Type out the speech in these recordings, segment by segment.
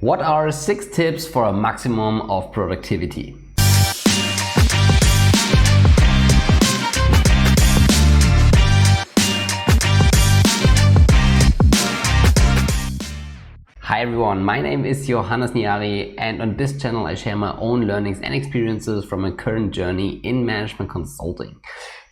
What are 6 tips for a maximum of productivity? Hi everyone, my name is Johannes Niari, and on this channel I share my own learnings and experiences from my current journey in management consulting.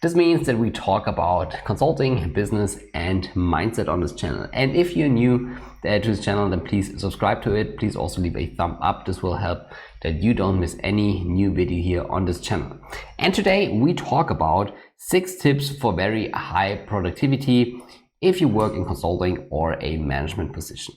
This means that we talk about consulting, business and mindset on this channel. And if you're new to this channel, then please subscribe to it. Please also leave a thumb up. This will help that you don't miss any new video here on this channel. And today we talk about 6 tips for very high productivity if you work in consulting or a management position.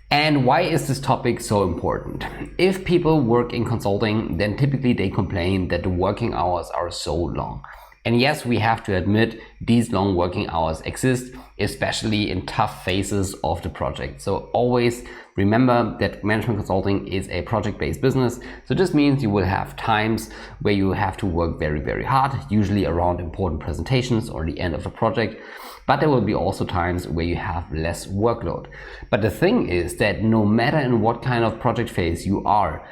And why is this topic so important? If people work in consulting, then typically they complain that the working hours are so long. And yes, we have to admit these long working hours exist, especially in tough phases of the project. So always remember that management consulting is a project-based business. So this means you will have times where you have to work very, very hard, usually around important presentations or the end of the project. But there will be also times where you have less workload. But the thing is that no matter in what kind of project phase you are,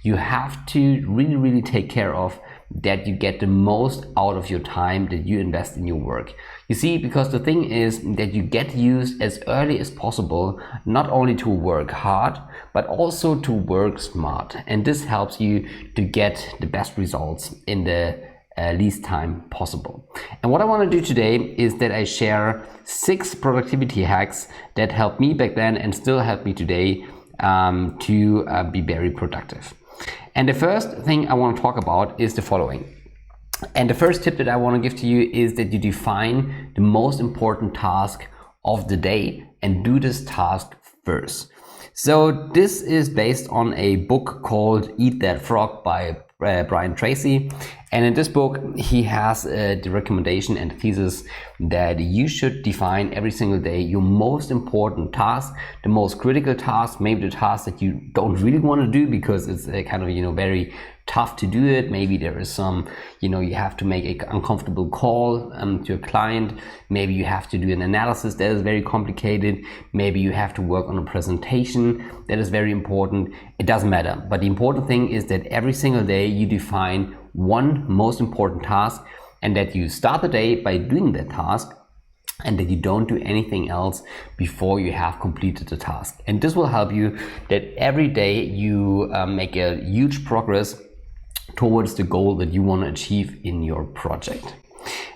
you have to really take care of that you get the most out of your time that you invest in your work. You see, because the thing is that you get used as early as possible, not only to work hard, but also to work smart. And this helps you to get the best results in the least time possible. And what I want to do today is that I share 6 productivity hacks that helped me back then and still help me today to be very productive. And the first thing I want to talk about is the following. And the first tip that I want to give to you is that you define the most important task of the day and do this task first. So this is based on a book called Eat That Frog by Brian Tracy. And in this book, he has the recommendation and the thesis that you should define every single day your most important task, the most critical task, maybe the task that you don't really want to do because it's kind of, very tough to do it. Maybe there is some, you have to make an uncomfortable call to a client. Maybe you have to do an analysis that is very complicated. Maybe you have to work on a presentation that is very important. It doesn't matter. But the important thing is that every single day you define one most important task and that you start the day by doing that task and that you don't do anything else before you have completed the task. And this will help you that every day you make a huge progress towards the goal that you want to achieve in your project.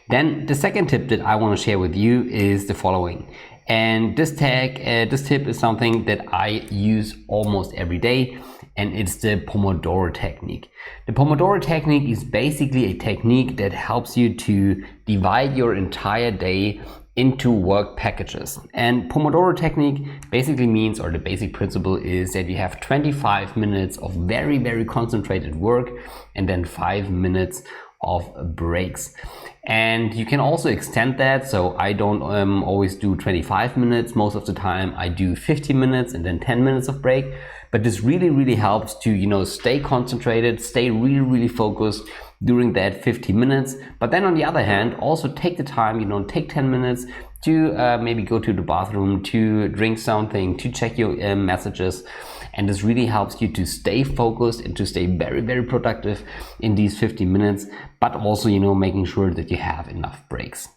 Then the second tip that I want to share with you is the following. And this tip is something that I use almost every day, and it's the pomodoro technique. The pomodoro technique is basically a technique that helps you to divide your entire day into work packages. And pomodoro technique basically means, or the basic principle is that you have 25 minutes of very concentrated work and then 5 minutes of breaks. And you can also extend that. So I don't always do 25 minutes. Most of the time I do 15 minutes and then 10 minutes of break. But this really helps to, stay concentrated, stay really focused during that 50 minutes. But then on the other hand, also take the time, take 10 minutes to maybe go to the bathroom, to drink something, to check your messages. And this really helps you to stay focused and to stay very productive in these 50 minutes, but also, making sure that you have enough breaks.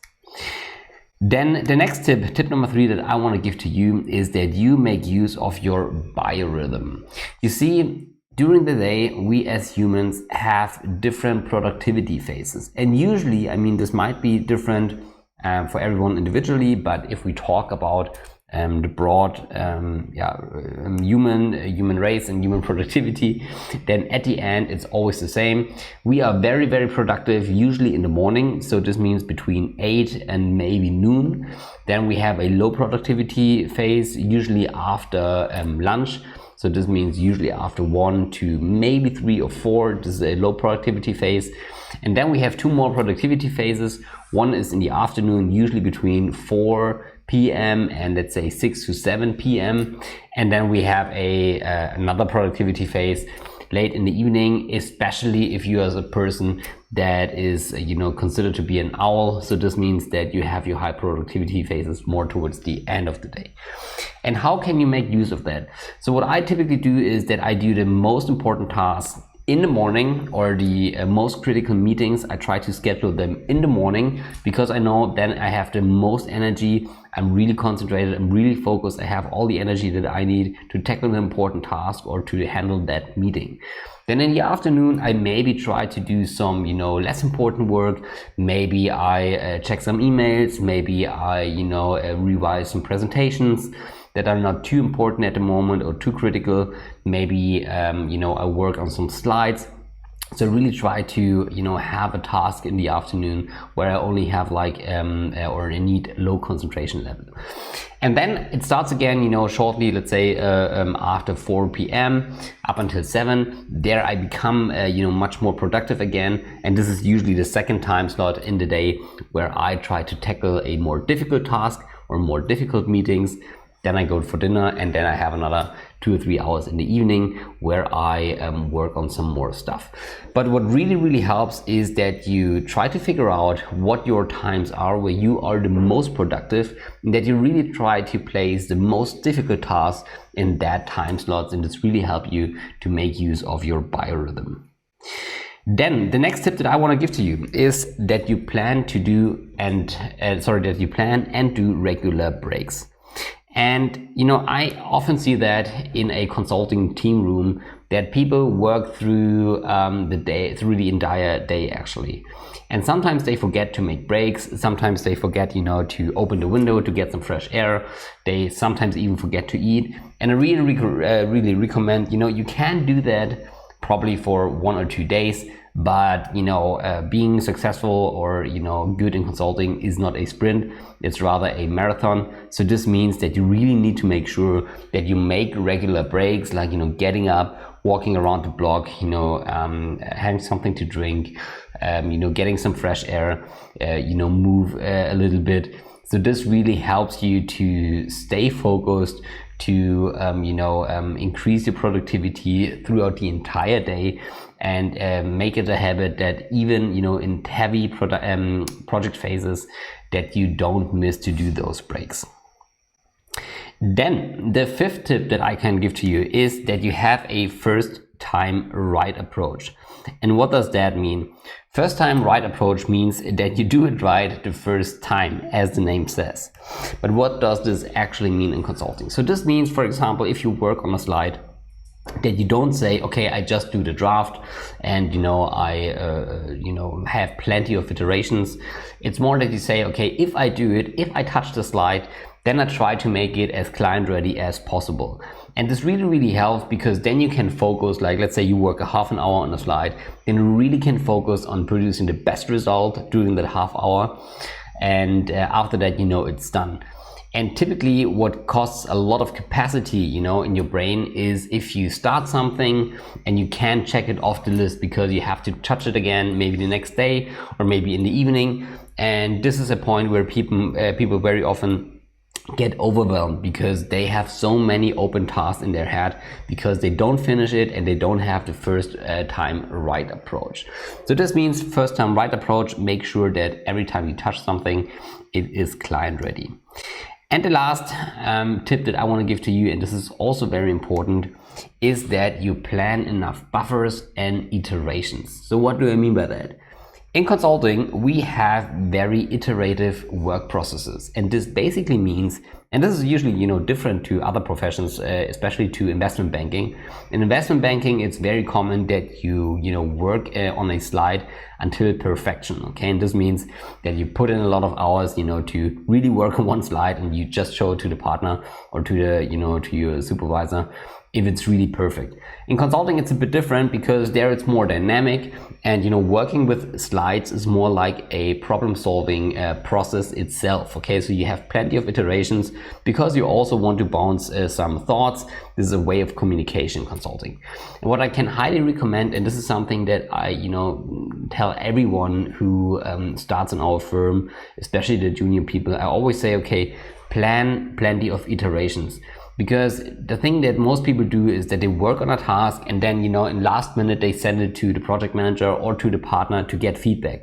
Then the next tip number 3 that I want to give to you is that you make use of your biorhythm. You see, during the day, we as humans have different productivity phases. And usually, this might be different for everyone individually, but if we talk about the broad human race and human productivity, then at the end it's always the same. We are very productive usually in the morning, so this means between 8 and maybe noon. Then we have a low productivity phase usually after lunch, so this means usually after 1 to maybe 3 or 4. This is a low productivity phase. And then we have 2 more productivity phases. One is in the afternoon, usually between 4 p.m. and let's say 6 to 7 p.m. And then we have another productivity phase late in the evening, especially if you are a person that is, considered to be an owl. So this means that you have your high productivity phases more towards the end of the day. And how can you make use of that? So what I typically do is that I do the most important tasks in the morning, or the most critical meetings. I try to schedule them in the morning because I know then I have the most energy. I'm really concentrated, I'm really focused, I have all the energy that I need to tackle an important task or to handle that meeting. Then in the afternoon, I maybe try to do some, less important work. Maybe I check some emails, maybe I, revise some presentations that are not too important at the moment or too critical. Maybe, I work on some slides. So really try to, have a task in the afternoon where I only have or I need low concentration level. And then it starts again, shortly, let's say after 4 p.m. up until 7. There I become, much more productive again. And this is usually the second time slot in the day where I try to tackle a more difficult task or more difficult meetings. Then I go for dinner, and then I have another 2 or 3 hours in the evening where I work on some more stuff. But what really, really helps is that you try to figure out what your times are where you are the most productive, and that you really try to place the most difficult tasks in that time slots, and this really help you to make use of your biorhythm. Then the next tip that I want to give to you is that you plan and do regular breaks. And I often see that in a consulting team room, that people work through the entire day actually. And sometimes they forget to make breaks. Sometimes they forget, to open the window to get some fresh air. They sometimes even forget to eat. And I really recommend, you can do that probably for 1 or 2 days. But being successful or good in consulting is not a sprint, it's rather a marathon. So this means that you really need to make sure that you make regular breaks, like getting up, walking around the block, having something to drink, getting some fresh air, move a little bit. So this really helps you to stay focused, to increase your productivity throughout the entire day, and make it a habit that even in heavy project phases that you don't miss to do those breaks. Then the fifth tip that I can give to you is that you have a first time right approach. And what does that mean? First time right approach means that you do it right the first time, as the name says. But what does this actually mean in consulting? So this means, for example, if you work on a slide, that you don't say, okay, I just do the draft and I have plenty of iterations. It's more that you say, okay, if I do it, if I touch the slide, then I try to make it as client ready as possible. And this really, really helps, because then you can focus, like let's say you work a half an hour on a slide, then you really can focus on producing the best result during that half hour. And after that, it's done. And typically what costs a lot of capacity, in your brain is if you start something and you can't check it off the list because you have to touch it again, maybe the next day or maybe in the evening. And this is a point where people very often get overwhelmed because they have so many open tasks in their head because they don't finish it and they don't have the first time right approach. So this means first time right approach, make sure that every time you touch something, it is client ready. And the last tip that I want to give to you, and this is also very important, is that you plan enough buffers and iterations. So what do I mean by that? In consulting, we have very iterative work processes, and this basically means, and this is usually different to other professions, especially to investment banking. In investment banking, it's very common that you work on a slide until perfection. Okay, and this means that you put in a lot of hours, to really work on one slide, and you just show it to the partner or to the to your supervisor if it's really perfect. In consulting, it's a bit different because there it's more dynamic, and working with slides is more like a problem-solving process itself. Okay, so you have plenty of iterations because you also want to bounce some thoughts. This is a way of communication consulting. And what I can highly recommend, and this is something that I tell everyone who starts in our firm, especially the junior people, I always say, okay, plan plenty of iterations. Because the thing that most people do is that they work on a task and then, in last minute, they send it to the project manager or to the partner to get feedback.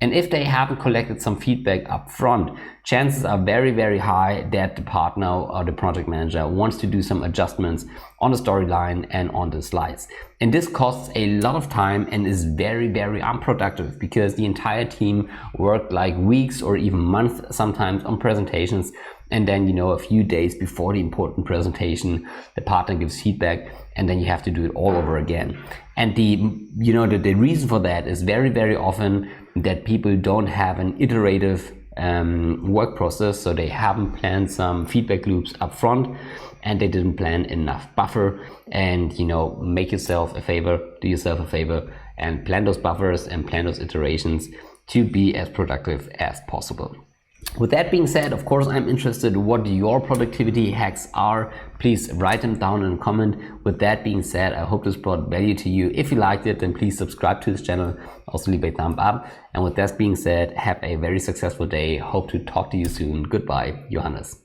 And if they haven't collected some feedback up front, chances are very, very high that the partner or the project manager wants to do some adjustments on the storyline and on the slides. And this costs a lot of time and is very, very unproductive, because the entire team worked like weeks or even months sometimes on presentations. And then, a few days before the important presentation, the partner gives feedback, and then you have to do it all over again. And the reason for that is very, very often that people don't have an iterative work process. So they haven't planned some feedback loops up front, and they didn't plan enough buffer. And, make yourself a favor, do yourself a favor, and plan those buffers and plan those iterations to be as productive as possible. With that being said, of course, I'm interested what your productivity hacks are. Please write them down in a comment. With that being said, I hope this brought value to you. If you liked it, then please subscribe to this channel. Also leave a thumb up. And with that being said, have a very successful day. Hope to talk to you soon. Goodbye, Johannes.